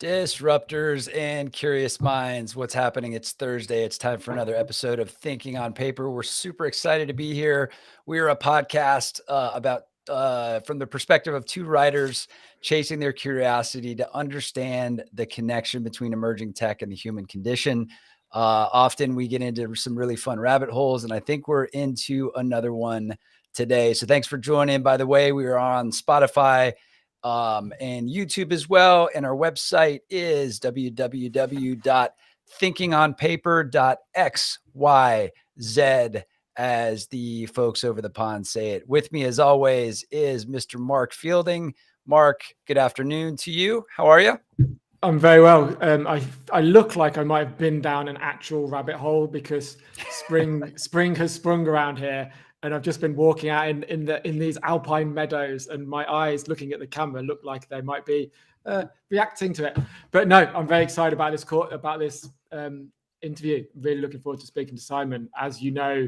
Disruptors and curious minds, what's happening? It's Thursday. It's time for another episode of Thinking on Paper. We're super excited to be here. We are a podcast about from the perspective of two writers chasing their curiosity to understand the connection between emerging tech and the human condition. Often we get into some really fun rabbit holes, and I think we're into another one today. So thanks for joining. By the way, we are on Spotify and YouTube as well. And our website is www.thinkingonpaper.xyz, as the folks over the pond say it. With me, as always, is Mr. Mark Fielding. Mark, good afternoon to you. How are you? I'm very well. I look like I might have been down an actual rabbit hole because spring has sprung around here. And I've just been walking out in these alpine meadows, and my eyes looking at the camera look like they might be reacting to it. But no, I'm very excited about this interview. Really looking forward to speaking to Simon. As you know,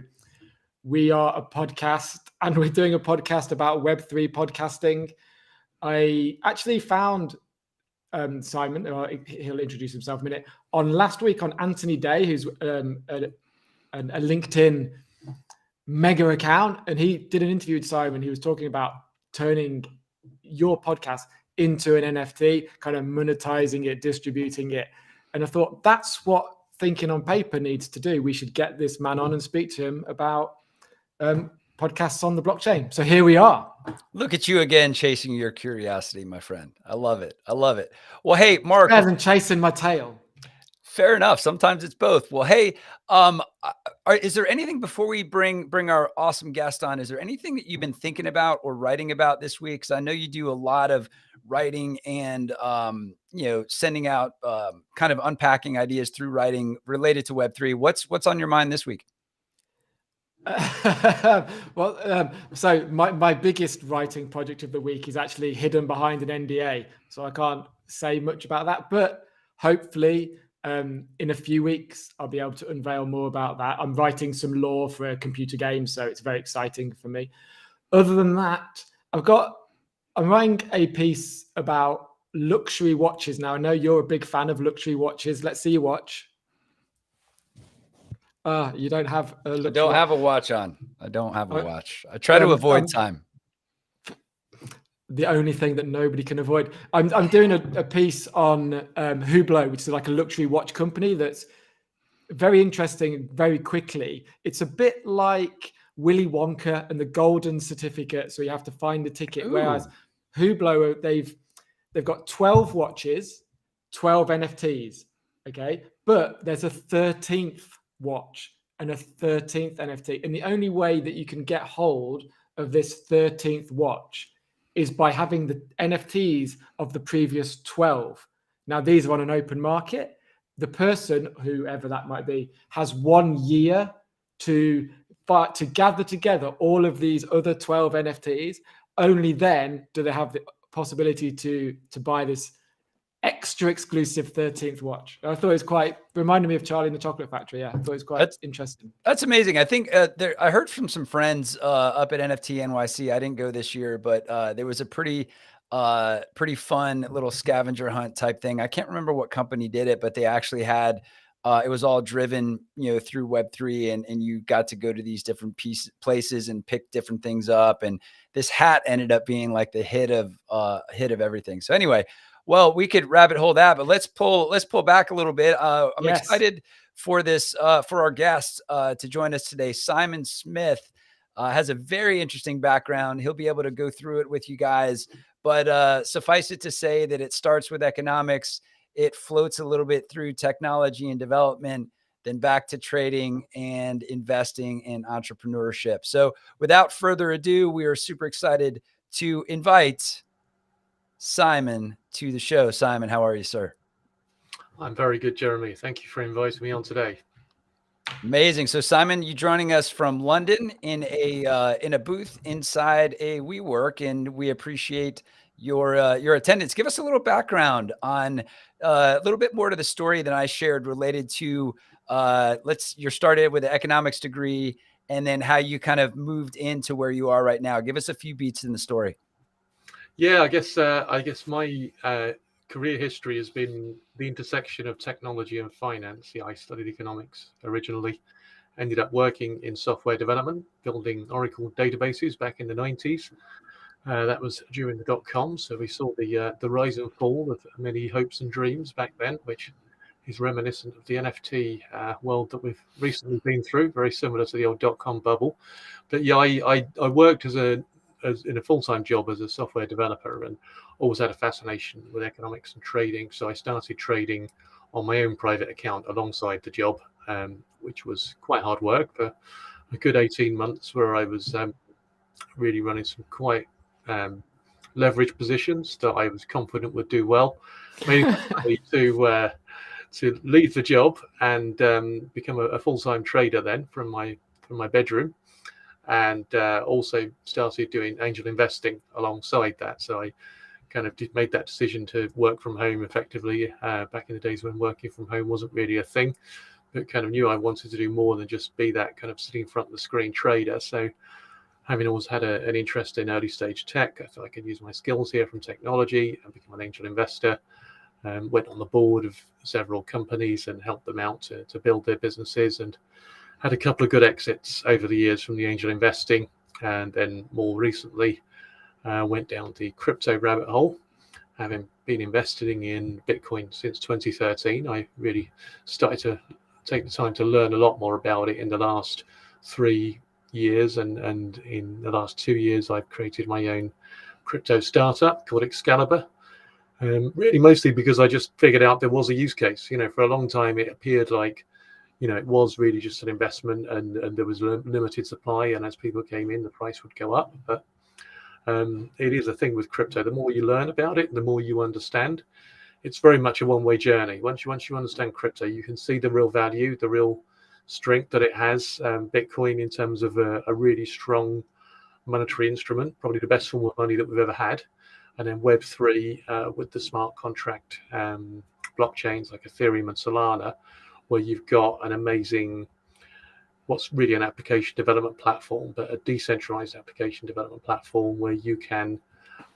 we are a podcast, and we're doing a podcast about Web3 podcasting. I actually found Simon. He'll introduce himself in a minute. On last week on Anthony Day, who's a LinkedIn mega account, and he did an interview with Simon. He was talking about turning your podcast into an NFT, kind of monetizing it, distributing it. And I thought that's what Thinking on Paper needs to do. We should get this man on and speak to him about podcasts on the blockchain. So here we are. Look at you again, chasing your curiosity, my friend. I love it. I love it. Well, hey, Mark. Better than chasing my tail. Fair enough. Sometimes it's both. Well, hey, is there anything before we bring our awesome guest on? Is there anything that you've been thinking about or writing about this week? Because I know you do a lot of writing and sending out kind of unpacking ideas through writing related to Web3. What's on your mind this week? So my biggest writing project of the week is actually hidden behind an NDA, so I can't say much about that. But hopefully, in a few weeks, I'll be able to unveil more about that. I'm writing some lore for a computer game, so it's very exciting for me. Other than that, I'm writing a piece about luxury watches. Now, I know you're a big fan of luxury watches. Let's see your watch. You don't have a luxury watch. I don't have a watch on. I don't have a watch. I try to avoid time. The only thing that nobody can avoid. I'm doing a piece on Hublot, which is like a luxury watch company that's very interesting very quickly. It's a bit like Willy Wonka and the golden certificate, so you have to find the ticket. Ooh. Whereas Hublot, they've got 12 watches, 12 NFTs, okay? But there's a 13th watch and a 13th NFT. And the only way that you can get hold of this 13th watch is by having the NFTs of the previous 12. Now, these are on an open market. The person, whoever that might be, has 1 year to gather together all of these other 12 NFTs. Only then do they have the possibility to buy this extra exclusive 13th watch. I thought it was reminded me of Charlie and the Chocolate Factory. Yeah, I thought it was quite interesting. That's amazing. I think I heard from some friends up at NFT NYC. I didn't go this year, but there was a pretty fun little scavenger hunt type thing. I can't remember what company did it, but they actually had, it was all driven, through Web3, and you got to go to these different places and pick different things up. And this hat ended up being like the hit of everything. So anyway, well, we could rabbit hole that, but let's pull back a little bit. I'm excited for this, for our guest to join us today. Simon Smith has a very interesting background. He'll be able to go through it with you guys, but suffice it to say that it starts with economics. It floats a little bit through technology and development, then back to trading and investing and entrepreneurship. So without further ado, we are super excited to invite Simon to the show. Simon, how are you, sir? I'm very good, Jeremy. Thank you for inviting me on today. Amazing. So Simon, you joining us from London in a booth inside a WeWork, and we appreciate your attendance. Give us a little background on a little bit more to the story than I shared related to you started with an economics degree and then how you kind of moved into where you are right now. Give us a few beats in the story. Yeah, I guess my career history has been the intersection of technology and finance. Yeah, I studied economics originally, ended up working in software development, building Oracle databases back in the 90s. That was during the dot-com, so we saw the rise and fall of many hopes and dreams back then, which is reminiscent of the NFT world that we've recently been through, very similar to the old dot-com bubble. But yeah, I worked as in a full-time job as a software developer, and always had a fascination with economics and trading. So I started trading on my own private account alongside the job, which was quite hard work for a good 18 months, where I was really running some quite leverage positions that I was confident would do well. Made it to leave the job and become a full-time trader then from my bedroom, and also started doing angel investing alongside that. So I kind of made that decision to work from home effectively back in the days when working from home wasn't really a thing, but kind of knew I wanted to do more than just be that kind of sitting in front of the screen trader. So having always had an interest in early stage tech, I thought I could use my skills here from technology and become an angel investor. Went on the board of several companies and helped them out to build their businesses, and had a couple of good exits over the years from the angel investing. And then more recently, went down the crypto rabbit hole. Having been investing in Bitcoin since 2013, I really started to take the time to learn a lot more about it in the last 3 years. And in the last 2 years, I've created my own crypto startup called Excalibur. Really mostly because I just figured out there was a use case. For a long time it appeared like, it was really just an investment, and there was limited supply, and as people came in, the price would go up. But it is a thing with crypto. The more you learn about it, the more you understand. It's very much a one-way journey. Once you understand crypto, you can see the real value, the real strength that it has. Bitcoin, in terms of a really strong monetary instrument, probably the best form of money that we've ever had. And then Web3 with the smart contract blockchains like Ethereum and Solana, where you've got an amazing, what's really an application development platform, but a decentralized application development platform where you can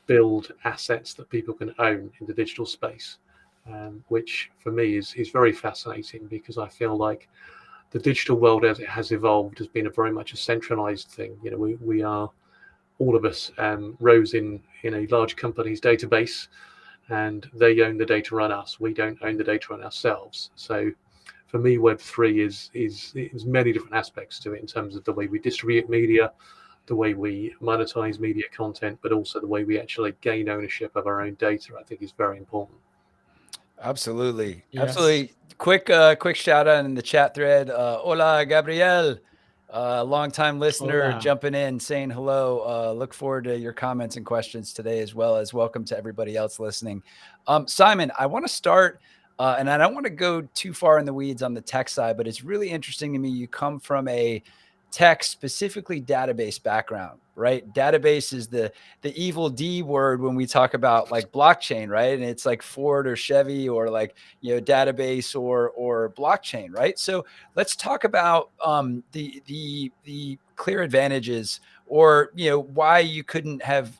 build assets that people can own in the digital space, which for me is very fascinating, because I feel like the digital world as it has evolved has been very much a centralized thing. We are, all of us rose in a large company's database, and they own the data on us. We don't own the data on ourselves. So for me, Web3 is many different aspects to it, in terms of the way we distribute media, the way we monetize media content, but also the way we actually gain ownership of our own data, I think is very important. Absolutely. Yes. Absolutely. Quick shout out in the chat thread. Hola, Gabriel. Long-time listener. Hola. Jumping in, saying hello. Look forward to your comments and questions today, as well as welcome to everybody else listening. Simon, I want to start, and I don't want to go too far in the weeds on the tech side, but it's really interesting to me. You come from a tech, specifically database background, right? Database is the evil D word when we talk about like blockchain, right? And it's like Ford or Chevy, or like, database or blockchain, right? So let's talk about the clear advantages, or why you couldn't have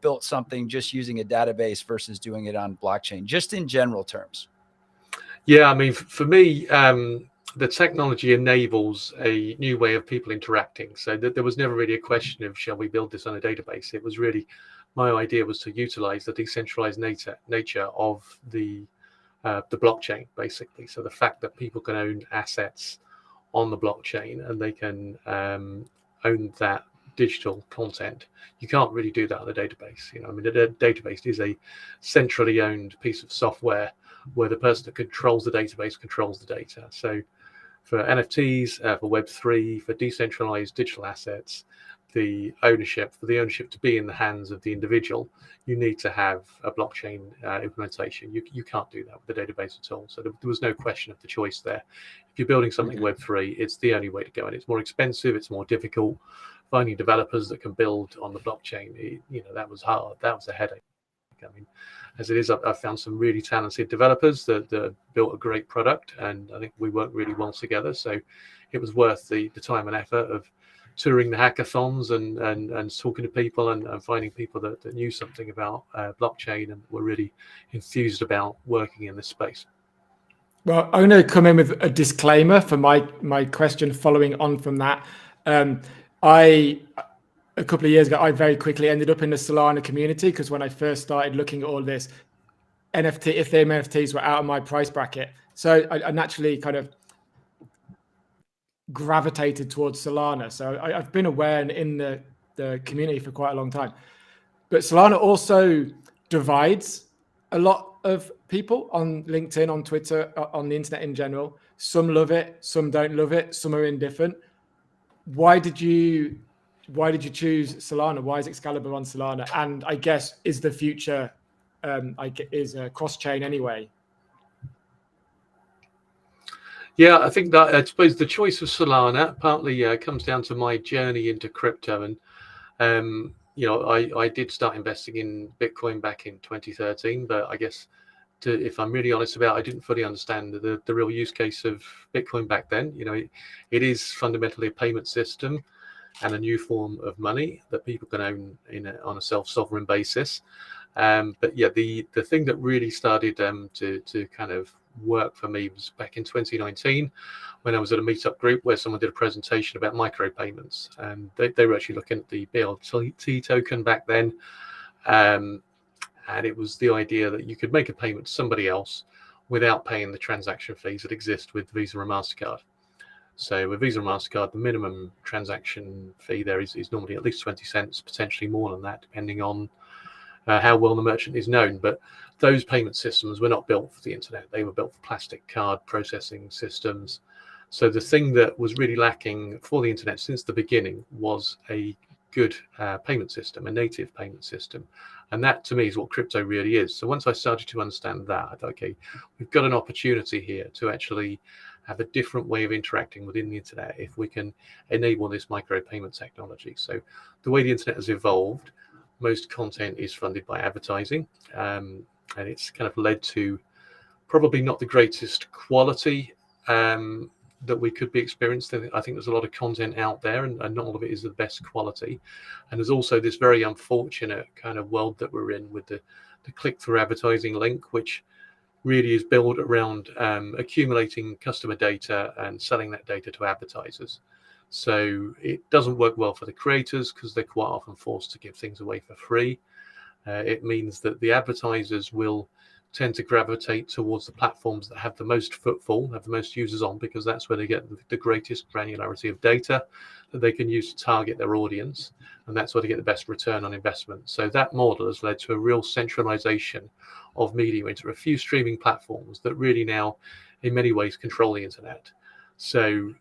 built something just using a database versus doing it on blockchain, just in general terms. Yeah, I mean, for me, the technology enables a new way of people interacting. So there was never really a question of, shall we build this on a database? It was really, my idea was to utilize the decentralized nature of the blockchain, basically. So the fact that people can own assets on the blockchain, and they can own that digital content. You can't really do that on a database. I mean, a database is a centrally owned piece of software where the person that controls the database controls the data. So for NFTs, for Web3, for decentralized digital assets, the ownership to be in the hands of the individual, you need to have a blockchain implementation. You can't do that with the database at all. So there was no question of the choice there. If you're building something Web3, it's the only way to go, and it's more expensive, it's more difficult. Finding developers that can build on the blockchain, that was hard. That was a headache. I mean, as it is, I've found some really talented developers that built a great product, and I think we worked really well together. So it was worth the time and effort of touring the hackathons and talking to people and finding people that knew something about blockchain and were really enthused about working in this space. Well, I'm going to come in with a disclaimer for my question following on from that. A couple of years ago, I very quickly ended up in the Solana community because when I first started looking at all this, Ethereum NFTs were out of my price bracket. So I naturally kind of gravitated towards Solana. So I've been aware and in the community for quite a long time. But Solana also divides a lot of people on LinkedIn, on Twitter, on the internet in general. Some love it, some don't love it, some are indifferent. Why did you choose Solana? Why is Excalibur on Solana? And I guess is the future is cross-chain anyway? Yeah, I think that I suppose the choice of Solana partly comes down to my journey into crypto, and I did start investing in Bitcoin back in 2013, but I guess if I'm really honest about it, I didn't fully understand the real use case of Bitcoin back then. It is fundamentally a payment system and a new form of money that people can own on a self-sovereign basis. But yeah, the thing that really started to kind of work for me was back in 2019 when I was at a meetup group where someone did a presentation about micropayments, and they were actually looking at the BLT token back then. And it was the idea that you could make a payment to somebody else without paying the transaction fees that exist with Visa and MasterCard. So with Visa and MasterCard, the minimum transaction fee there is normally at least 20 cents, potentially more than that, depending on how well the merchant is known. But those payment systems were not built for the internet. They were built for plastic card processing systems. So the thing that was really lacking for the internet since the beginning was a good payment system, a native payment system. And that to me is what crypto really is. So once I started to understand that, I thought, okay, we've got an opportunity here to actually have a different way of interacting within the internet if we can enable this micropayment technology. So the way the internet has evolved, most content is funded by advertising, and it's kind of led to probably not the greatest quality that we could be experiencing. I think there's a lot of content out there, and not all of it is the best quality. And there's also this very unfortunate kind of world that we're in with the click-through advertising link, which really is built around accumulating customer data and selling that data to advertisers. So it doesn't work well for the creators because they're quite often forced to give things away for free. It means that the advertisers will tend to gravitate towards the platforms that have the most footfall, have the most users on, because that's where they get the greatest granularity of data that they can use to target their audience. And that's where they get the best return on investment. So that model has led to a real centralization of media into a few streaming platforms that really now, in many ways, control the internet. So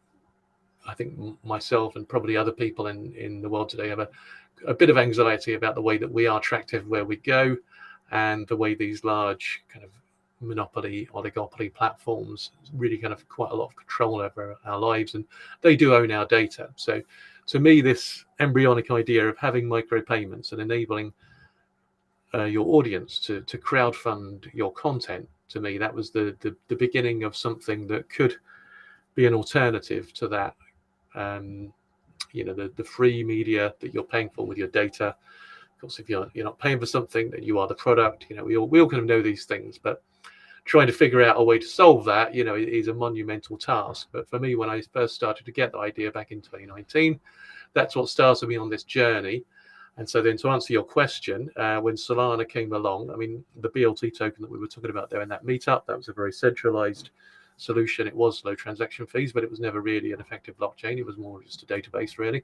I think myself and probably other people in the world today have a bit of anxiety about the way that we are attractive where we go, and the way these large kind of monopoly, oligopoly platforms really kind of quite a lot of control over our lives, and they do own our data. So to me, this embryonic idea of having micropayments and enabling your audience to crowdfund your content, to me, that was the beginning of something that could be an alternative to that. The free media that you're paying for with your data. Of course, if you're not paying for something, then you are the product. We all kind of know these things, but trying to figure out a way to solve that, is a monumental task. But for me, when I first started to get the idea back in 2019, that's what started me on this journey. And so then to answer your question, when Solana came along, I mean, the BLT token that we were talking about there in that meetup, that was a very centralized solution. It was low transaction fees, but it was never really an effective blockchain. It was more just a database, really.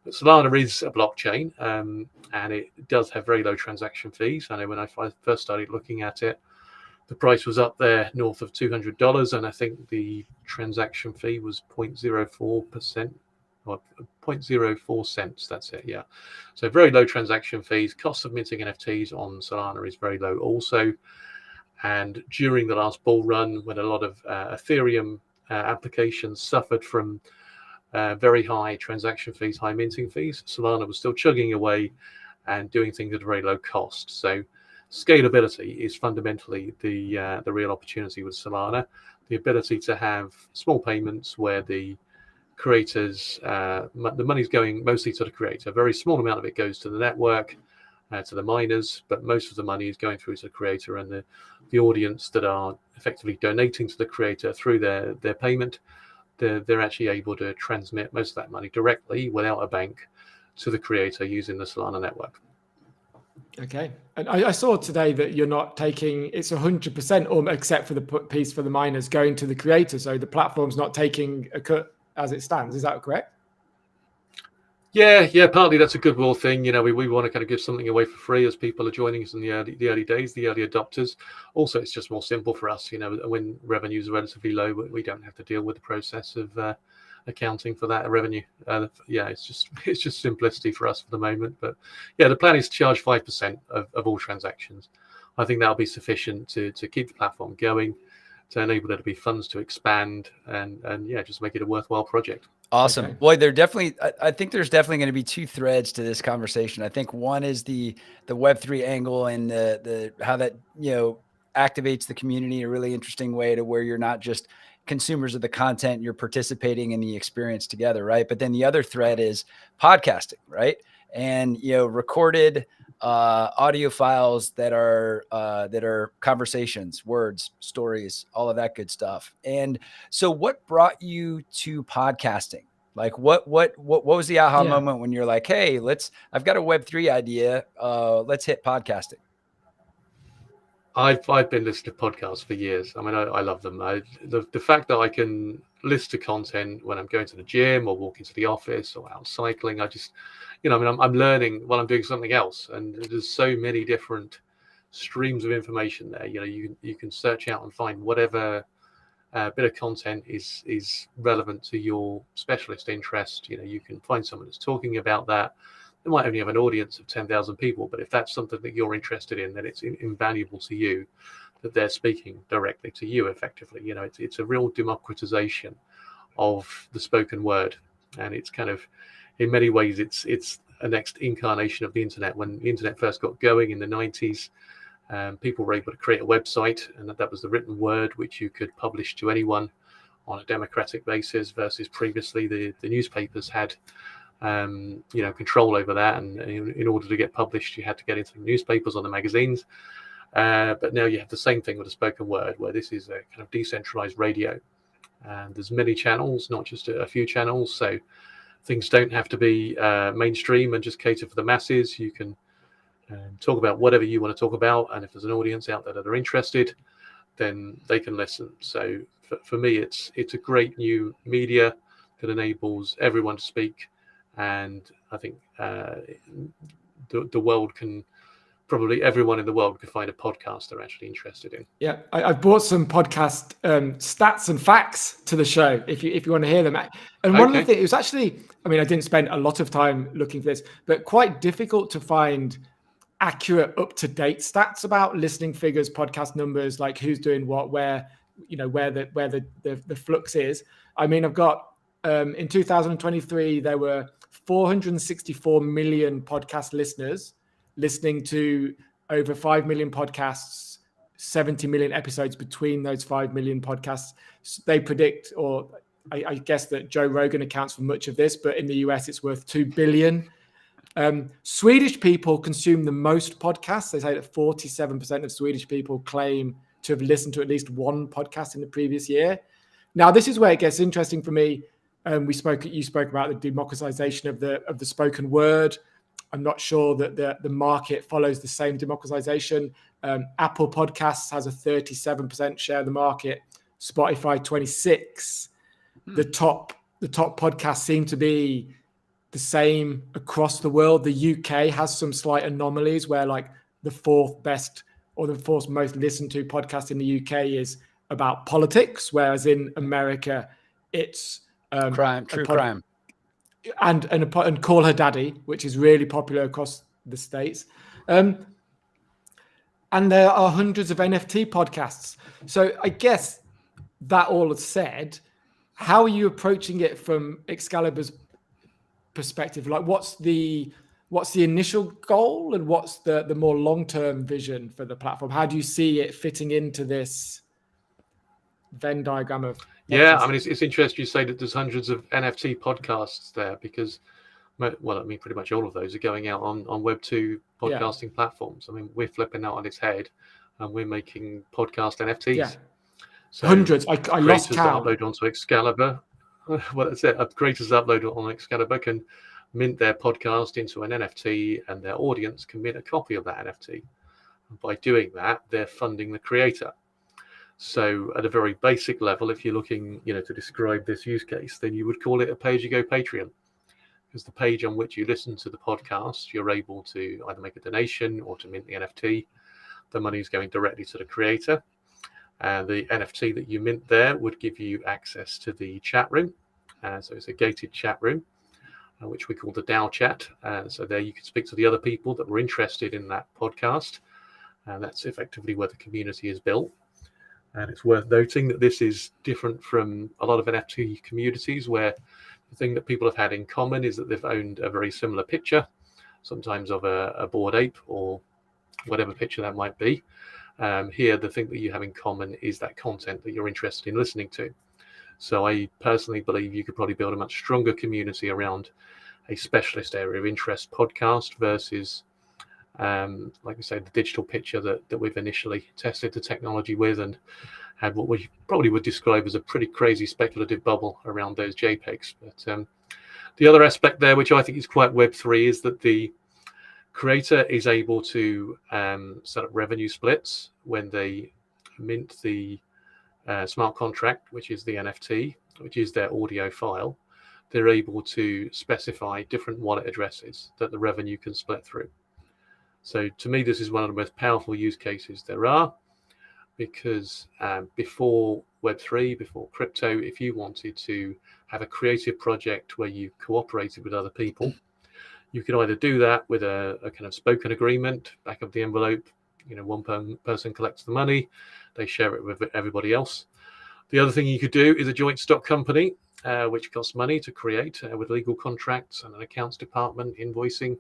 But Solana is a blockchain, and it does have very low transaction fees. I know when I first started looking at it, the price was up there north of $200, and I think the transaction fee was 0.04%, or 0.04 cents. That's it, yeah. So very low transaction fees. Cost of minting NFTs on Solana is very low also. And during the last bull run, when a lot of Ethereum applications suffered from very high transaction fees, high minting fees, Solana was still chugging away and doing things at a very low cost. So scalability is fundamentally the real opportunity with Solana. The ability to have small payments where the creators, the money's going mostly to the creator. A very small amount of it goes to the network, to the miners, but most of the money is going through to the creator and the audience that are effectively donating to the creator through their payment. They're actually able to transmit most of that money directly without a bank to the creator using the Solana network. Okay. And I saw today that you're not taking, it's 100% or except for the piece for the miners going to the creator. So the platform's not taking a cut as it stands. Is that correct? Yeah, partly that's a goodwill thing. We want to kind of give something away for free as people are joining us in the early days, the early adopters. Also, it's just more simple for us. When revenues are relatively low, we don't have to deal with the process of accounting for that revenue. It's just simplicity for us for the moment. But yeah, the plan is to charge 5% of all transactions. I think that'll be sufficient to keep the platform going, to enable there to be funds to expand and just make it a worthwhile project. Awesome. Okay. Boy, I think there's definitely going to be two threads to this conversation. I think one is the Web3 angle and the how that, activates the community in a really interesting way to where you're not just consumers of the content, you're participating in the experience together. Right. But then the other thread is podcasting. Right. And, recorded audio files that are conversations, words, stories, all of that good stuff. And so what brought you to podcasting? Like what was the aha moment when you're like, hey, I've got a Web3 idea. Let's hit podcasting. I've been listening to podcasts for years. I mean, I love them. The fact that I can listen to content when I'm going to the gym or walking to the office or out cycling, I'm learning while I'm doing something else. And there's so many different streams of information there. You can search out and find whatever bit of content is relevant to your specialist interest. You can find someone that's talking about that. They might only have an audience of 10,000 people, but if that's something that you're interested in, then it's invaluable to you that they're speaking directly to you effectively. It's a real democratization of the spoken word. And it's kind of, in many ways, it's a next incarnation of the internet. When the internet first got going in the 90s, people were able to create a website, and that was the written word which you could publish to anyone on a democratic basis, versus previously the newspapers had control over that, and in order to get published you had to get into the newspapers or the magazines, but now you have the same thing with a spoken word, where this is a kind of decentralized radio, and there's many channels, not just a few channels, so things don't have to be mainstream and just cater for the masses. You can talk about whatever you want to talk about, and if there's an audience out there that are interested, then they can listen. So for me, it's a great new media that enables everyone to speak, and I think the world can, probably everyone in the world could find a podcast they're actually interested in. Yeah, I've brought some podcast stats and facts to the show if you want to hear them. And one of the things, it was actually, I didn't spend a lot of time looking for this, but quite difficult to find accurate, up-to-date stats about listening figures, podcast numbers, like who's doing what, where the flux is. I've got in 2023 there were 464 million podcast listeners listening to over 5 million podcasts, 70 million episodes between those 5 million podcasts. They predict, or I guess that Joe Rogan accounts for much of this, but in the US it's worth 2 billion. Swedish people consume the most podcasts. They say that 47% of Swedish people claim to have listened to at least one podcast in the previous year. Now, this is where it gets interesting for me. You spoke about the democratization of the spoken word. I'm not sure that the market follows the same democratization. Apple Podcasts has a 37% share of the market. Spotify 26%. The top podcasts seem to be the same across the world. The UK has some slight anomalies where, like, the fourth best or the fourth most listened to podcast in the UK is about politics, whereas in America it's true crime, and Call Her Daddy, which is really popular across the States. And there are hundreds of NFT podcasts. So I guess that all said, how are you approaching it from Excalibur's perspective? Like, what's the initial goal, and what's the more long-term vision for the platform? How do you see it fitting into this Venn diagram of. Yeah, I mean, it's interesting you say that there's hundreds of NFT podcasts there, because, well, I mean, pretty much all of those are going out on Web2 podcasting platforms. I mean, we're flipping that on its head, and we're making podcast NFTs. Yeah. So hundreds. I lost count. Upload onto Excalibur. Well, that's it. Creators upload on Excalibur can mint their podcast into an NFT, and their audience can mint a copy of that NFT. And by doing that, they're funding the creator. So at a very basic level, if you're looking, to describe this use case, then you would call it a pay-as-you-go Patreon, because the page on which you listen to the podcast, you're able to either make a donation or to mint the NFT. The money is going directly to the creator. And the NFT that you mint there would give you access to the chat room. So it's a gated chat room, which we call the DAO chat. So there you can speak to the other people that were interested in that podcast. And that's effectively where the community is built. And it's worth noting that this is different from a lot of NFT communities, where the thing that people have had in common is that they've owned a very similar picture, sometimes of a Bored Ape or whatever picture that might be. Here, the thing that you have in common is that content that you're interested in listening to. So I personally believe you could probably build a much stronger community around a specialist area of interest podcast versus, like I say, the digital picture that we've initially tested the technology with, and had what we probably would describe as a pretty crazy speculative bubble around those JPEGs. But the other aspect there, which I think is quite Web3, is that the creator is able to set up revenue splits when they mint the smart contract, which is the NFT, which is their audio file. They're able to specify different wallet addresses that the revenue can split through. So to me, this is one of the most powerful use cases there are, because before Web3, before crypto, if you wanted to have a creative project where you cooperated with other people, you could either do that with a kind of spoken agreement, back of the envelope, one person collects the money, they share it with everybody else. The other thing you could do is a joint stock company, which costs money to create, with legal contracts and an accounts department, invoicing,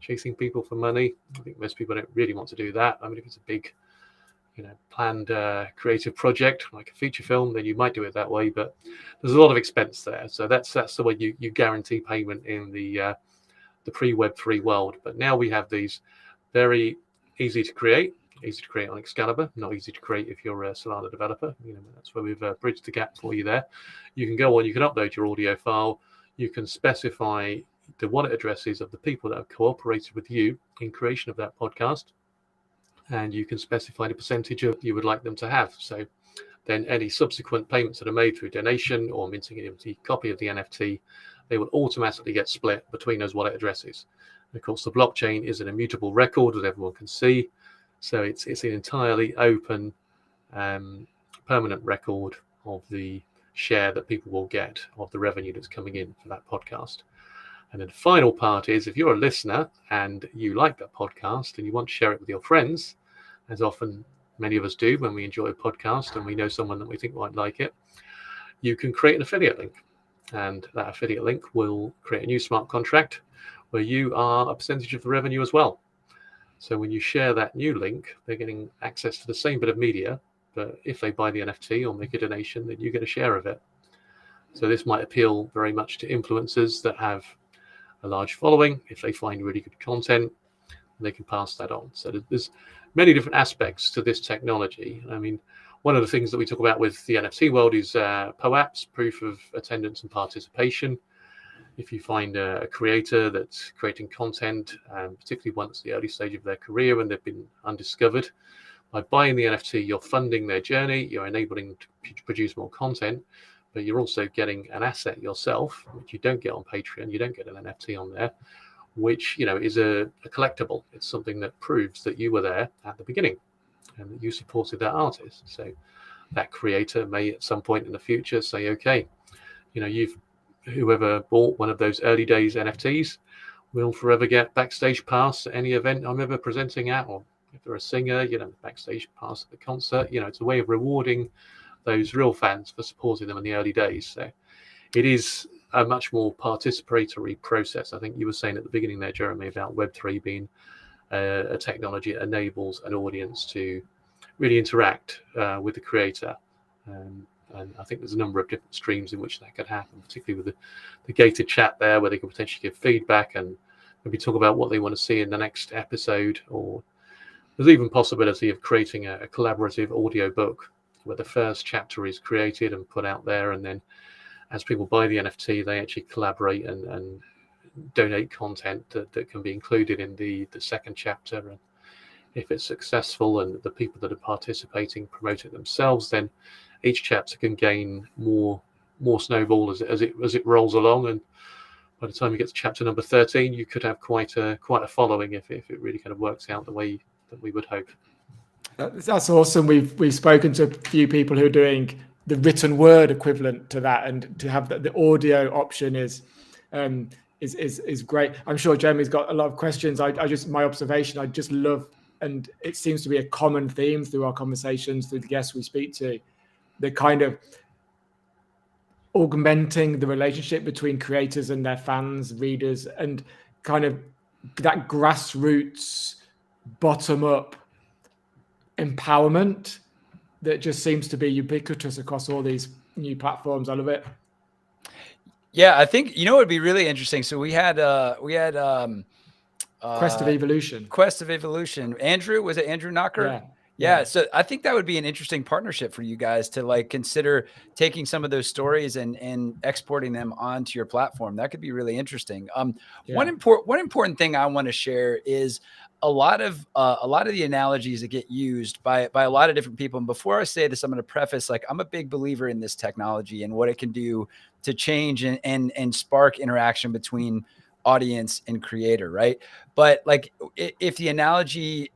chasing people for money. I think most people don't really want to do that. I mean, if it's a big, planned creative project like a feature film, then you might do it that way, but there's a lot of expense there. So that's the way you guarantee payment in the pre-Web3 world. But now we have these very easy to create on Excalibur, not easy to create if you're a Solana developer. That's where we've bridged the gap for you there. You can go on, you can upload your audio file, you can specify the wallet addresses of the people that have cooperated with you in creation of that podcast, and you can specify the percentage of you would like them to have. So then any subsequent payments that are made through donation or minting an empty copy of the NFT, they will automatically get split between those wallet addresses. And of course, the blockchain is an immutable record that everyone can see. So it's an entirely open, permanent record of the share that people will get of the revenue that's coming in for that podcast. And then the final part is, if you're a listener and you like that podcast and you want to share it with your friends, as often many of us do when we enjoy a podcast and we know someone that we think might like it, you can create an affiliate link. And that affiliate link will create a new smart contract where you are a percentage of the revenue as well. So when you share that new link, they're getting access to the same bit of media, but if they buy the NFT or make a donation, then you get a share of it. So this might appeal very much to influencers that have a large following. If they find really good content, they can pass that on. So there's many different aspects to this technology. I mean, one of the things that we talk about with the NFT world is POAPs, proof of attendance and participation. If you find a creator that's creating content, particularly once the early stage of their career and they've been undiscovered, by buying the NFT, you're funding their journey, you're enabling them to produce more content, but you're also getting an asset yourself, which you don't get on Patreon. You don't get an NFT on there, which is a collectible. It's something that proves that you were there at the beginning and that you supported that artist. So that creator may at some point in the future say, okay, whoever bought one of those early days NFTs will forever get backstage pass at any event I'm ever presenting at, or if they're a singer, backstage pass at the concert. It's a way of rewarding those real fans for supporting them in the early days. So it is a much more participatory process. I think you were saying at the beginning there, Jeremy, about Web3 being a technology that enables an audience to really interact with the creator And I think there's a number of different streams in which that could happen, particularly with the gated chat there, where they can potentially give feedback and maybe talk about what they want to see in the next episode. Or there's even possibility of creating a collaborative audio book where the first chapter is created and put out there, and then as people buy the NFT, they actually collaborate and donate content that can be included in the second chapter. And if it's successful and the people that are participating promote it themselves, then each chapter can gain more snowball as it rolls along. And by the time you get to chapter number 13, you could have quite a following if it really kind of works out the way that we would hope. That's awesome. We've spoken to a few people who are doing the written word equivalent to that, and to have the audio option is great. I'm sure Jeremy's got a lot of questions. My observation, I just love, and it seems to be a common theme through our conversations, through the guests we speak to, the kind of augmenting the relationship between creators and their fans, readers, and kind of that grassroots, bottom-up empowerment that just seems to be ubiquitous across all these new platforms. I love it. Yeah, I think it would be really interesting. So we had Quest of Evolution. Andrew, was it Andrew Knocker? Yeah. So I think that would be an interesting partnership for you guys to like consider taking some of those stories and exporting them onto your platform. That could be really interesting. One important thing I want to share is a lot of the analogies that get used by a lot of different people. And before I say this, I'm going to preface, like, I'm a big believer in this technology and what it can do to change and spark interaction between audience and creator, right? But like, if the analogy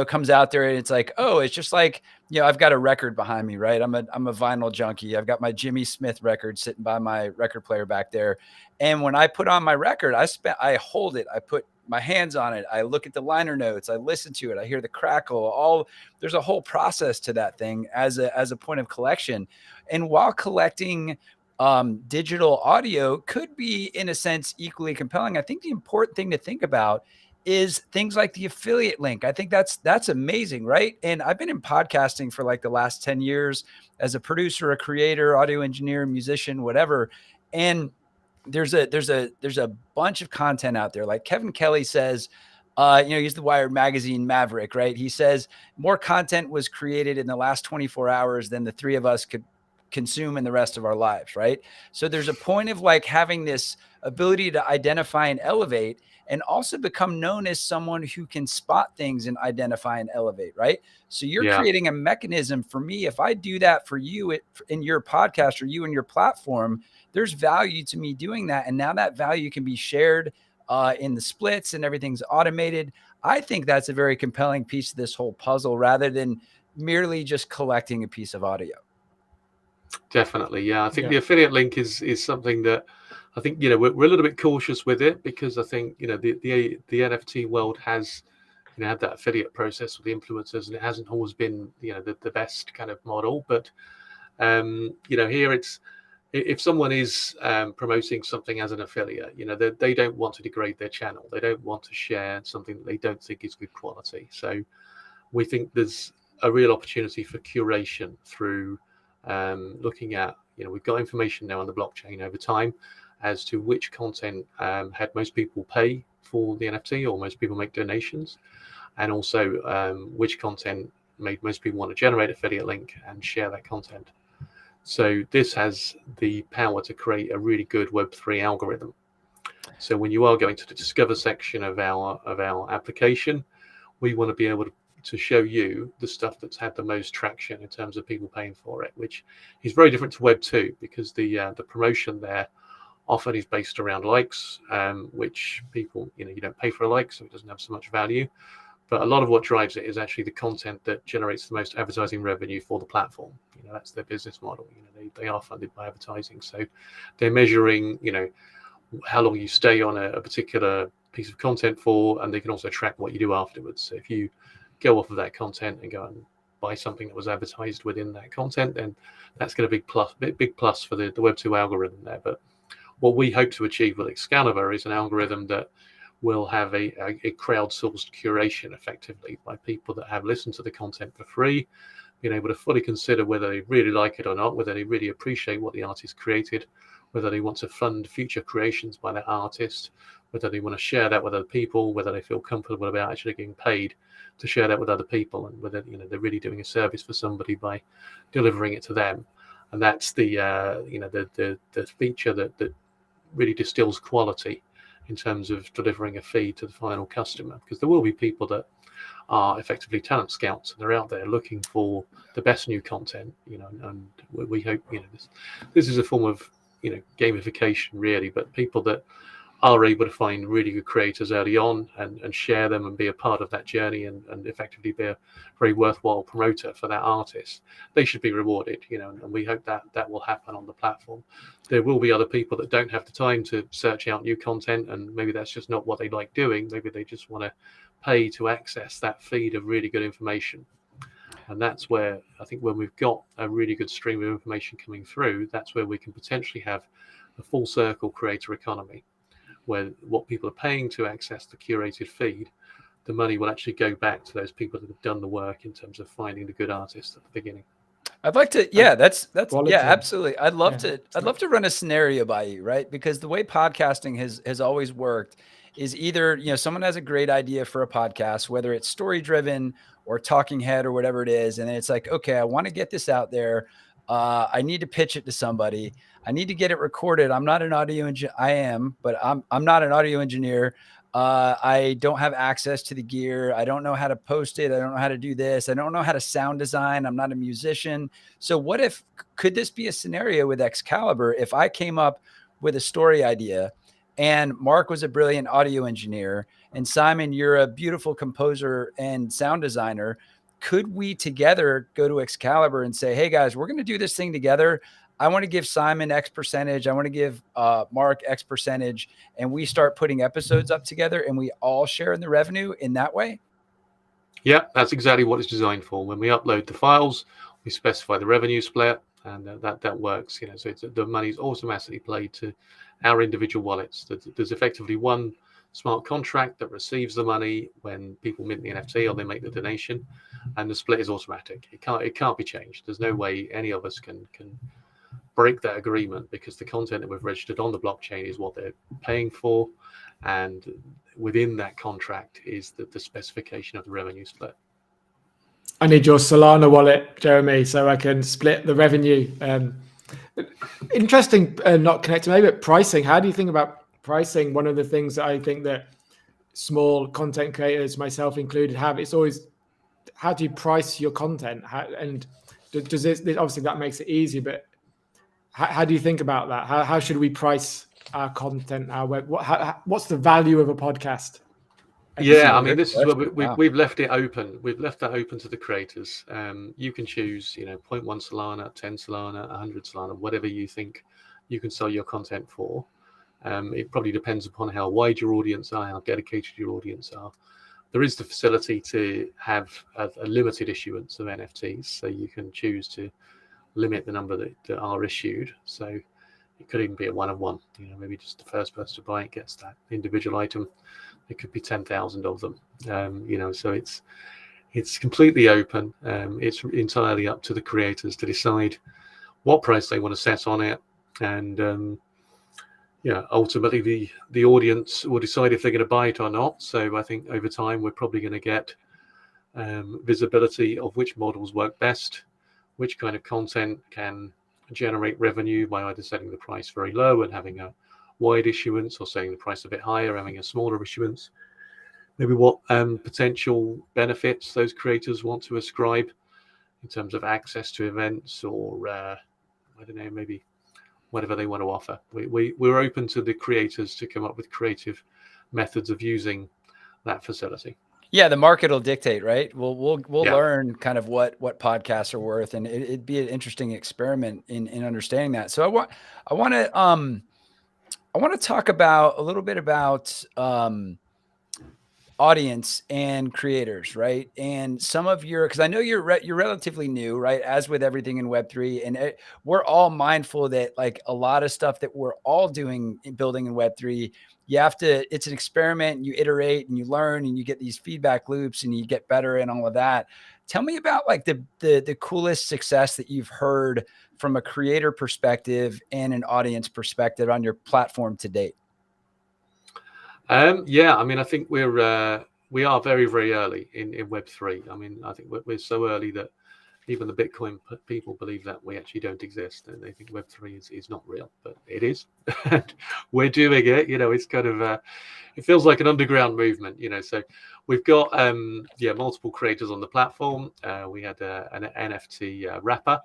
comes out there and it's like, oh, it's just like, I've got a record behind me, right? I'm a vinyl junkie. I've got my Jimmy Smith record sitting by my record player back there. And when I put on my record, I hold it. I put my hands on it. I look at the liner notes. I listen to it. I hear the crackle. There's a whole process to that thing as a point of collection. And while collecting digital audio could be, in a sense, equally compelling, I think the important thing to think about is things like the affiliate link. I think that's amazing, right? And I've been in podcasting for like the last 10 years as a producer, a creator, audio engineer, musician, whatever. And there's a bunch of content out there. Like Kevin Kelly says, he's the Wired magazine maverick, right? He says more content was created in the last 24 hours than the three of us could consume in the rest of our lives, right? So there's a point of like having this ability to identify and elevate, and also become known as someone who can spot things and identify and elevate, right? So you're creating a mechanism for me. If I do that for you in your podcast or you in your platform, there's value to me doing that. And now that value can be shared in the splits and everything's automated. I think that's a very compelling piece of this whole puzzle, rather than merely just collecting a piece of audio. Definitely. Yeah. I think the affiliate link is something that I think, we're a little bit cautious with it, because I think, the NFT world has, had that affiliate process with the influencers, and it hasn't always been, the best kind of model. But, here it's, if someone is promoting something as an affiliate, they don't want to degrade their channel. They don't want to share something that they don't think is good quality. So we think there's a real opportunity for curation through looking at, we've got information now on the blockchain over time as to which content had most people pay for the NFT, or most people make donations, and also which content made most people want to generate affiliate link and share that content. So this has the power to create a really good Web3 algorithm. So when you are going to the discover section of our application, we want to be able to show you the stuff that's had the most traction in terms of people paying for it, which is very different to Web2, because the promotion there often is based around likes, which people, you don't pay for a like, so it doesn't have so much value. But a lot of what drives it is actually the content that generates the most advertising revenue for the platform. That's their business model. They are funded by advertising, so they're measuring, how long you stay on a particular piece of content for, and they can also track what you do afterwards. So if you go off of that content and go and buy something that was advertised within that content, then that's going to be big plus for the Web2 algorithm there. But what we hope to achieve with Excalibur is an algorithm that will have a crowdsourced curation effectively by people that have listened to the content for free. being able to fully consider whether they really like it or not, whether they really appreciate what the artist created, whether they want to fund future creations by that artist, whether they want to share that with other people, whether they feel comfortable about actually getting paid to share that with other people, and whether they're really doing a service for somebody by delivering it to them. And that's the the feature that really distills quality in terms of delivering a feed to the final customer, because there will be people that are effectively talent scouts, and they're out there looking for the best new content, and we hope this is a form of gamification really, but people that are able to find really good creators early on and share them and be a part of that journey and effectively be a very worthwhile promoter for that artist, they should be rewarded, and we hope that will happen on the platform. There will be other people that don't have the time to search out new content, and maybe that's just not what they like doing. Maybe they just want to pay to access that feed of really good information. And that's where I think when we've got a really good stream of information coming through, that's where we can potentially have a full circle creator economy, where what people are paying to access the curated feed, the money will actually go back to those people that have done the work in terms of finding the good artists at the beginning. I'd like to, that's quality. yeah, absolutely. I'd love to run a scenario by you, right? Because the way podcasting has always worked is either, someone has a great idea for a podcast, whether it's story driven or talking head or whatever it is. And then it's like, okay, I want to get this out there. I need to pitch it to somebody. I need to get it recorded. I'm not an audio engineer. I am, but I'm not an audio engineer. I don't have access to the gear. I don't know how to post it. I don't know how to do this. I don't know how to sound design. I'm not a musician. So could this be a scenario with Excalibur if I came up with a story idea and Mark was a brilliant audio engineer and Simon, you're a beautiful composer and sound designer? Could we together go to Excalibur and say, hey guys, we're going to do this thing together. I want to give Simon X percentage. I want to give Mark X percentage. And we start putting episodes up together and we all share in the revenue in that way? Yeah, that's exactly what it's designed for. When we upload the files, we specify the revenue split, and that works. So the money's automatically paid to our individual wallets. There's effectively one smart contract that receives the money when people mint the NFT or they make the donation, and the split is automatic. It can't be changed. There's no way any of us can break that agreement, because the content that we've registered on the blockchain is what they're paying for, and within that contract is the specification of the revenue split. I need your Solana wallet, Jeremy, so I can split the revenue. Interesting, not connected maybe, but pricing. How do you think about pricing? One of the things that I think that small content creators, myself included, have, it's always, how do you price your content? And does this obviously that makes it easy, but how do you think about that? How should we price our content, our web? What's the value of a podcast? Yeah, I mean, this is where we've left it open. We've left that open to the creators. You can choose, 0.1 Solana, 10 Solana, 100 Solana, whatever you think you can sell your content for. It probably depends upon how wide your audience are, how dedicated your audience are. There is the facility to have a limited issuance of NFTs, so you can choose to limit the number that are issued. So it could even be a 1-of-1. Maybe just the first person to buy it gets that individual item. It could be 10,000 of them. So it's completely open. It's entirely up to the creators to decide what price they want to set on it, and ultimately the audience will decide if they're going to buy it or not. So I think over time we're probably going to get visibility of which models work best, which kind of content can generate revenue by either setting the price very low and having a wide issuance, or setting the price a bit higher, having a smaller issuance. Maybe what potential benefits those creators want to ascribe in terms of access to events, or I don't know, maybe whatever they want to offer. We're open to the creators to come up with creative methods of using that facility. Yeah, the market will dictate, right? We'll learn kind of what podcasts are worth, and it'd be an interesting experiment in understanding that. So I want to talk about a little bit about audience and creators, right? And some of because I know you're relatively new, right? As with everything in Web3, and we're all mindful that like a lot of stuff that we're all doing in building in Web3, it's an experiment, and you iterate and you learn and you get these feedback loops and you get better and all of that. Tell me about like the coolest success that you've heard from a creator perspective and an audience perspective on your platform to date. Yeah, I mean, I think we are very, very early in Web3. I mean, I think we're so early that even the Bitcoin people believe that we actually don't exist, and they think Web3 is not real, but it is. And we're doing it. It's kind of it feels like an underground movement. So we've got multiple creators on the platform. We had an NFT rapper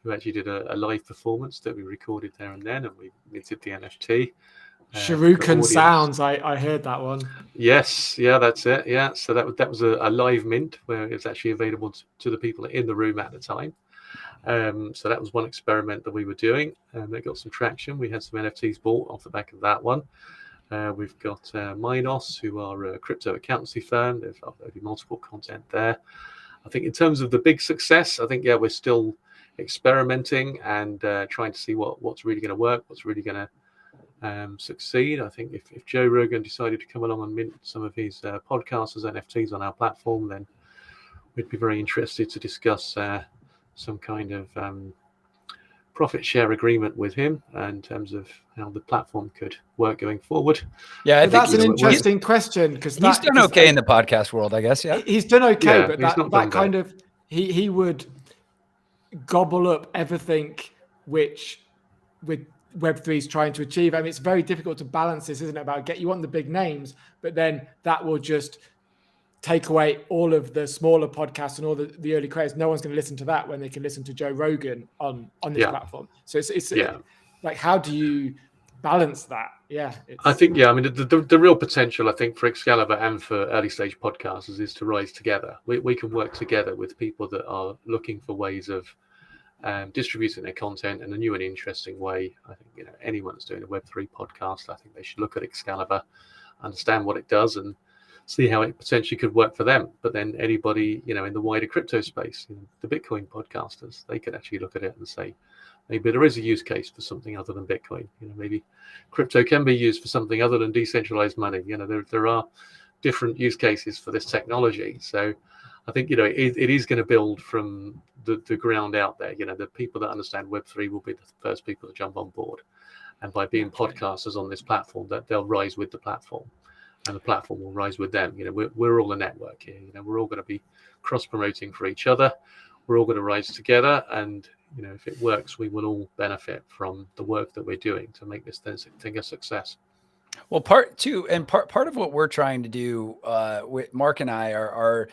who actually did a live performance that we recorded there and then, and we minted the NFT. Shuriken Sounds, I heard that one. Yes, yeah, that's it. Yeah, so that was a live mint where it was actually available to the people in the room at the time. So that was one experiment that we were doing, and they got some traction. We had some NFTs bought off the back of that one. We've got Minos, who are a crypto accountancy firm. They've uploaded multiple content there. I think in terms of the big success, I think we're still experimenting and trying to see what's really going to work, what's really going to succeed. I think if Joe Rogan decided to come along and mint some of his podcasts as NFTs on our platform, then we'd be very interested to discuss some kind of profit share agreement with him in terms of how the platform could work going forward. Yeah, I think that's an interesting question, because he's done okay in the podcast world, I guess. Yeah, he's done okay, Yeah, but he's not that done kind bad. of he would gobble up everything which with Web3 is trying to achieve. I mean, it's very difficult to balance this, isn't it? About you want the big names, but then that will just take away all of the smaller podcasts and all the early creators. No one's going to listen to that when they can listen to Joe Rogan on this platform. So it's like, how do you balance that? I think, I mean, the real potential, I think, for Excalibur and for early stage podcasters is to rise together. We can work together with people that are looking for ways of distributing their content in a new and interesting way. I think anyone that's doing a Web3 podcast, I think they should look at Excalibur, understand what it does, and see how it potentially could work for them. But then anybody in the wider crypto space, the Bitcoin podcasters, they could actually look at it and say, maybe there is a use case for something other than Bitcoin. Maybe crypto can be used for something other than decentralized money. There are different use cases for this technology. So I think it is going to build from the ground out there. The people that understand Web3 will be the first people to jump on board, and by being podcasters on this platform, that they'll rise with the platform, and the platform will rise with them. We're all a network here. We're all going to be cross promoting for each other. We're all going to rise together, and if it works, we will all benefit from the work that we're doing to make this thing a success. Well, part of what we're trying to do with Mark and I are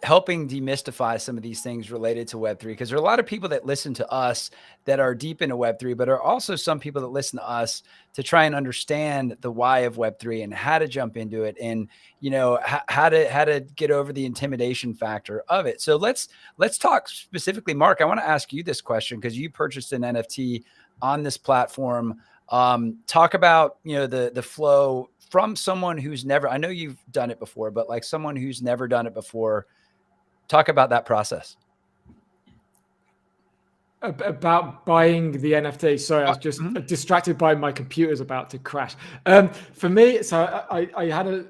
helping demystify some of these things related to Web3, because there are a lot of people that listen to us that are deep into Web3, but are also some people that listen to us to try and understand the why of Web3 and how to jump into it, and how to get over the intimidation factor of it. So let's talk specifically, Mark. I want to ask you this question because you purchased an NFT on this platform. Talk about the flow from someone who's never, I know you've done it before, but like someone who's never done it before. Talk about that process. About buying the NFT. Sorry, I was just distracted by my computer's about to crash. For me, so I had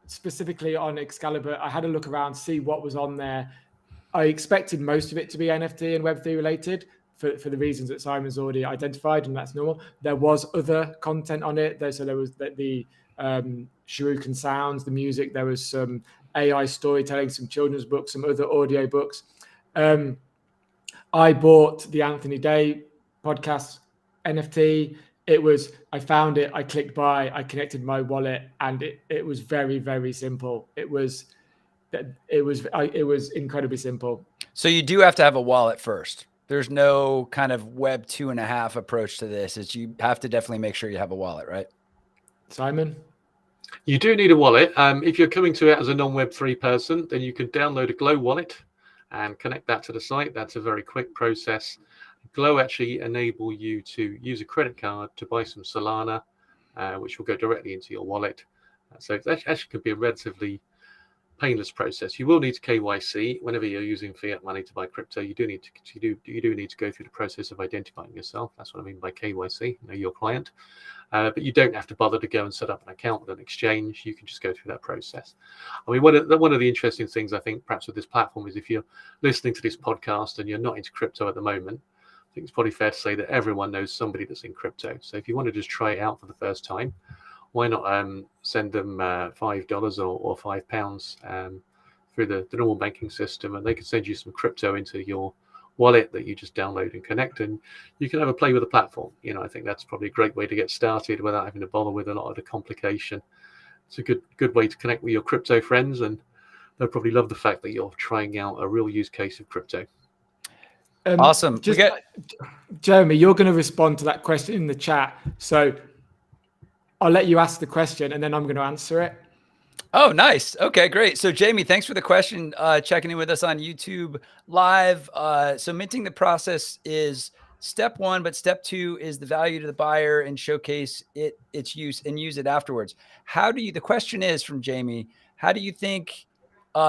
specifically on Excalibur, I had a look around, see what was on there. I expected most of it to be NFT and Web3 related for the reasons that Simon's already identified, and that's normal. There was other content on it. So there was the Shuriken Sounds, the music. There was some AI storytelling, some children's books, some other audio books. I bought the Anthony Day podcast NFT. I found it, I clicked buy, I connected my wallet, and it was very, very simple. It was incredibly simple. So you do have to have a wallet first. There's no kind of Web 2.5 approach to this. You have to definitely make sure you have a wallet, right? Simon? You do need a wallet. If you're coming to it as a non-Web3 person, then you can download a Glow wallet and connect that to the site. That's a very quick process. Glow actually enable you to use a credit card to buy some Solana, which will go directly into your wallet. So it actually could be a relatively painless process. You will need to KYC whenever you're using fiat money to buy crypto. You do need to go through the process of identifying yourself. That's what I mean by KYC, know your client. But you don't have to bother to go and set up an account with an exchange. You can just go through that process. I mean, one of the interesting things I think perhaps with this platform is if you're listening to this podcast and you're not into crypto at the moment, I think it's probably fair to say that everyone knows somebody that's in crypto. So if you want to just try it out for the first time, why not send them $5 or £5 through the normal banking system, and they can send you some crypto into your wallet that you just download and connect, and you can have a play with the platform. I think that's probably a great way to get started without having to bother with a lot of the complication. It's a good way to connect with your crypto friends, and they'll probably love the fact that you're trying out a real use case of crypto. Awesome. Jeremy, you're going to respond to that question in the chat, so I'll let you ask the question and then I'm going to answer it. Oh, nice. Okay, great. So Jamie, thanks for the question. Checking in with us on YouTube live. So minting the process is step one, but step two is the value to the buyer and showcase its use and use it afterwards. The question is from Jamie, how do you think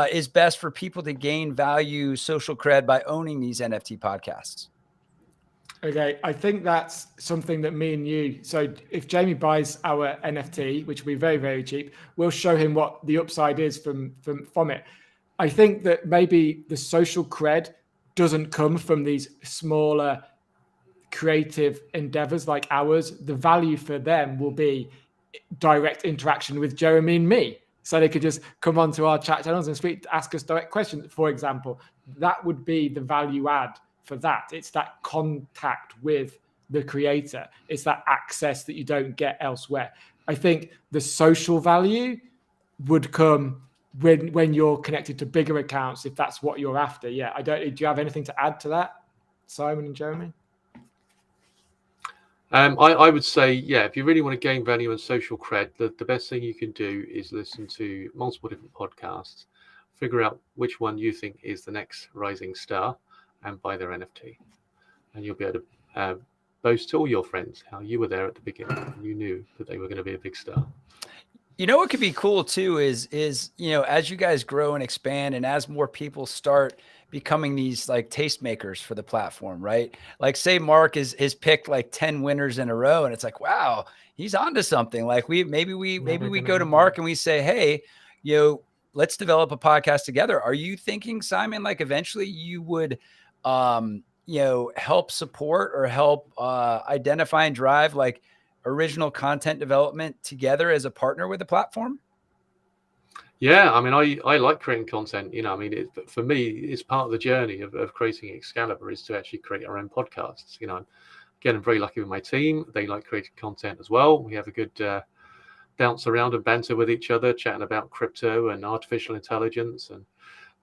is best for people to gain value, social cred by owning these NFT podcasts? Okay, I think that's something that me and you, so if Jamie buys our NFT, which will be very, very cheap, we'll show him what the upside is from it. I think that maybe the social cred doesn't come from these smaller creative endeavors like ours. The value for them will be direct interaction with Jeremy and me. So they could just come onto our chat channels and ask us direct questions, for example. That would be the value add for that. It's that contact with the creator. It's that access that you don't get elsewhere. I think the social value would come when you're connected to bigger accounts, if that's what you're after. Yeah, do you have anything to add to that, Simon and Jeremy? I would say, yeah, if you really want to gain value and social cred, the best thing you can do is listen to multiple different podcasts, figure out which one you think is the next rising star, and buy their NFT. And you'll be able to boast to all your friends how you were there at the beginning and you knew that they were going to be a big star. What could be cool too is as you guys grow and expand, and as more people start becoming these like tastemakers for the platform, right? Like say Mark is picked like 10 winners in a row, and it's like, wow, he's onto something. Like maybe we go to Mark and we say, hey, let's develop a podcast together. Are you thinking, Simon, like eventually you would help support or help identify and drive like original content development together as a partner with the platform? Yeah, I mean, I like creating content. For me, it's part of the journey of creating Excalibur is to actually create our own podcasts. I'm very lucky with my team. They like creating content as well. We have a good bounce around and banter with each other, chatting about crypto and artificial intelligence and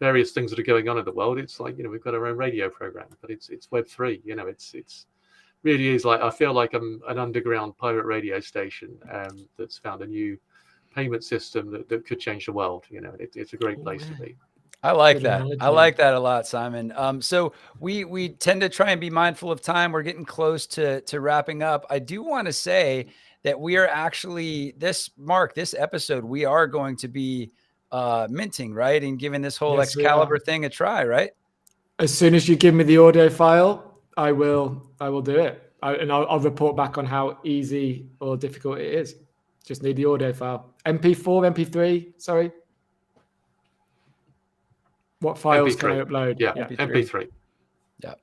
various things that are going on in the world. It's like, we've got our own radio program, but it's Web3. It's really is like, I feel like I'm an underground pirate radio station that's found a new payment system that could change the world. It's a great place to be. I like that. I like that a lot, Simon. So we tend to try and be mindful of time. We're getting close to wrapping up. I do want to say that we are actually this episode, we are going to be minting, right? And giving this whole Excalibur thing a try, right? As soon as you give me the audio file, I will do it. I'll report back on how easy or difficult it is. Just need the audio file. MP4, MP3, sorry. What files MP3. can I upload? Yeah, MP3. Yeah.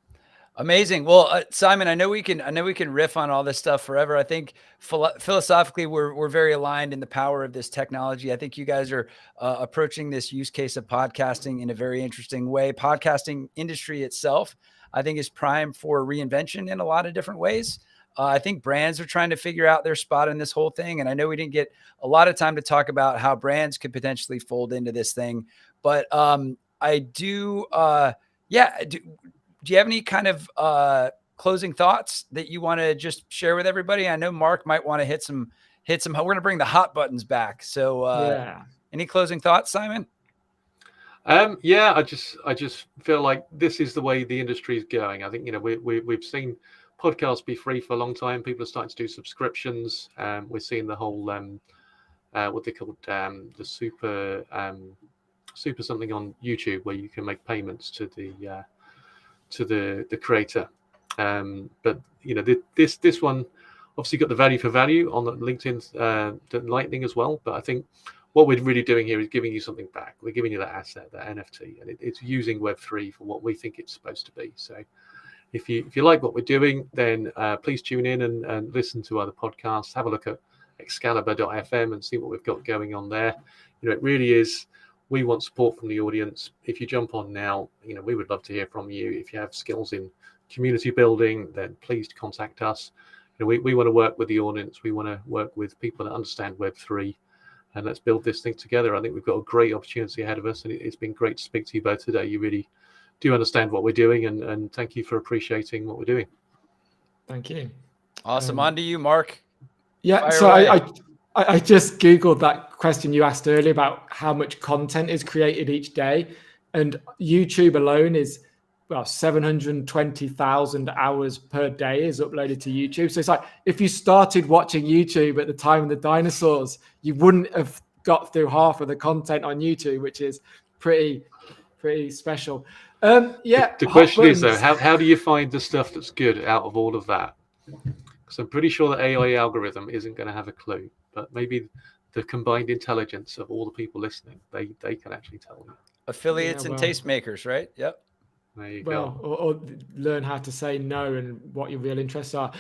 Amazing. Well, Simon, I know we can riff on all this stuff forever. I think philosophically we're very aligned in the power of this technology. I think you guys are approaching this use case of podcasting in a very interesting way. Podcasting industry itself, I think, is primed for reinvention in a lot of different ways. I think brands are trying to figure out their spot in this whole thing. And I know we didn't get a lot of time to talk about how brands could potentially fold into this thing, but I do, do you have any kind of closing thoughts that you want to just share with everybody? I know Mark might want to hit some, we're going to bring the hot buttons back. So any closing thoughts, Simon? Yeah, I just feel like this is the way the industry is going. I think, we've seen podcasts be free for a long time. People are starting to do subscriptions. We're seeing the whole, what they call the super super something on YouTube where you can make payments to the creator. But this one obviously got the value for value on the LinkedIn, the Lightning as well. But I think what we're really doing here is giving you something back. We're giving you that asset, that NFT, and it's using Web3 for what we think it's supposed to be. So if you like what we're doing, then please tune in and listen to other podcasts. Have a look at Excalibur.fm and see what we've got going on there. It really is. We want support from the audience. If you jump on now, we would love to hear from you. If you have skills in community building, then please contact us. We want to work with the audience. We want to work with people that understand Web3, and let's build this thing together. I think we've got a great opportunity ahead of us, and it's been great to speak to you both today. You really do understand what we're doing, and thank you for appreciating what we're doing. Thank you. Awesome. On to you, Mark. Yeah. Fire So away. I just Googled that question you asked earlier about how much content is created each day. And YouTube alone is, 720,000 hours per day is uploaded to YouTube. So it's like, if you started watching YouTube at the time of the dinosaurs, you wouldn't have got through half of the content on YouTube, which is pretty special. The question is, though, how do you find the stuff that's good out of all of that? Because I'm pretty sure the AI algorithm isn't going to have a clue, but maybe the combined intelligence of all the people listening, they can actually tell you. Affiliates and tastemakers, right? Yep. There you go. Or learn how to say no and what your real interests are.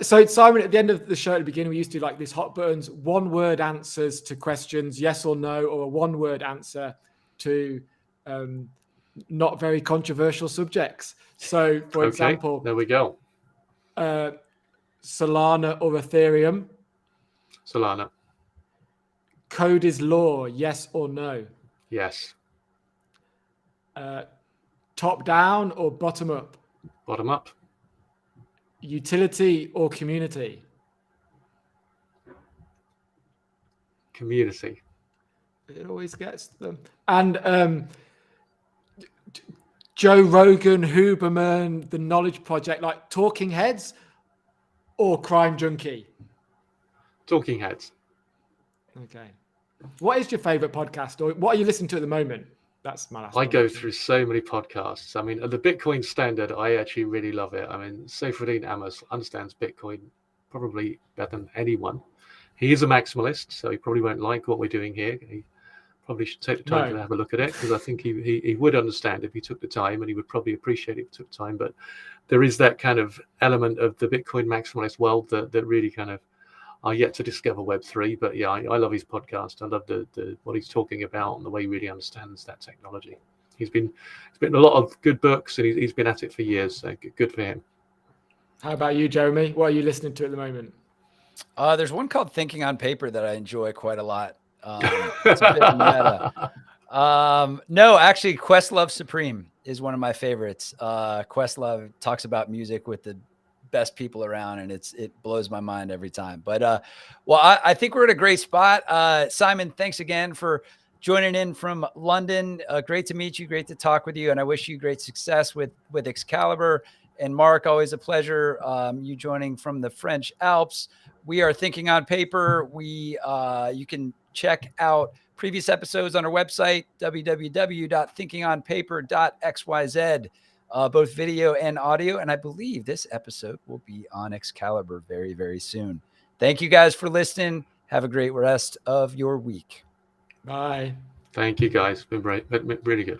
So Simon, at the end of the show at the beginning, we used to do like these hot buttons, 1-word answers to questions, yes or no, or a 1-word answer to not very controversial subjects. So for example, there we go. Solana or Ethereum? Solana. Code is law, yes or no? Yes. Top down or bottom up? Bottom up. Utility or community? Community. It always gets them. And Joe Rogan, Huberman, The Knowledge Project, like talking heads or crime junkie? Talking heads. Okay. What is your favorite podcast, or what are you listening to at the moment? That's my last I one. go through so many podcasts. I mean, the Bitcoin Standard, I actually really love it. I mean, Seyfriedin Amos understands Bitcoin probably better than anyone. He is a maximalist, so he probably won't like what we're doing here. He probably should take the time to have a look at it, because I think he would understand if he took the time, and he would probably appreciate it if he took time. But there is that kind of element of the Bitcoin maximalist world that really kind of are yet to discover Web3. But yeah, I love his podcast. I love the what he's talking about and the way he really understands that technology. He's written a lot of good books, and he's been at it for years. So good for him. How about you, Jeremy? What are you listening to at the moment? There's one called Thinking on Paper that I enjoy quite a lot. It's a bit meta. No, actually, Questlove Supreme is one of my favorites. Questlove talks about music with the best people around, and it blows my mind every time. But I think we're at a great spot. Simon, thanks again for joining in from London. Great to meet you. Great to talk with you, and I wish you great success with Excalibur. And Mark, always a pleasure. You joining from the French Alps. We are Thinking on Paper. You can check out previous episodes on our website, www.thinkingonpaper.xyz, both video and audio. And I believe this episode will be on Excalibur very, very soon. Thank you guys for listening. Have a great rest of your week. Bye. Thank you, guys. Been really good.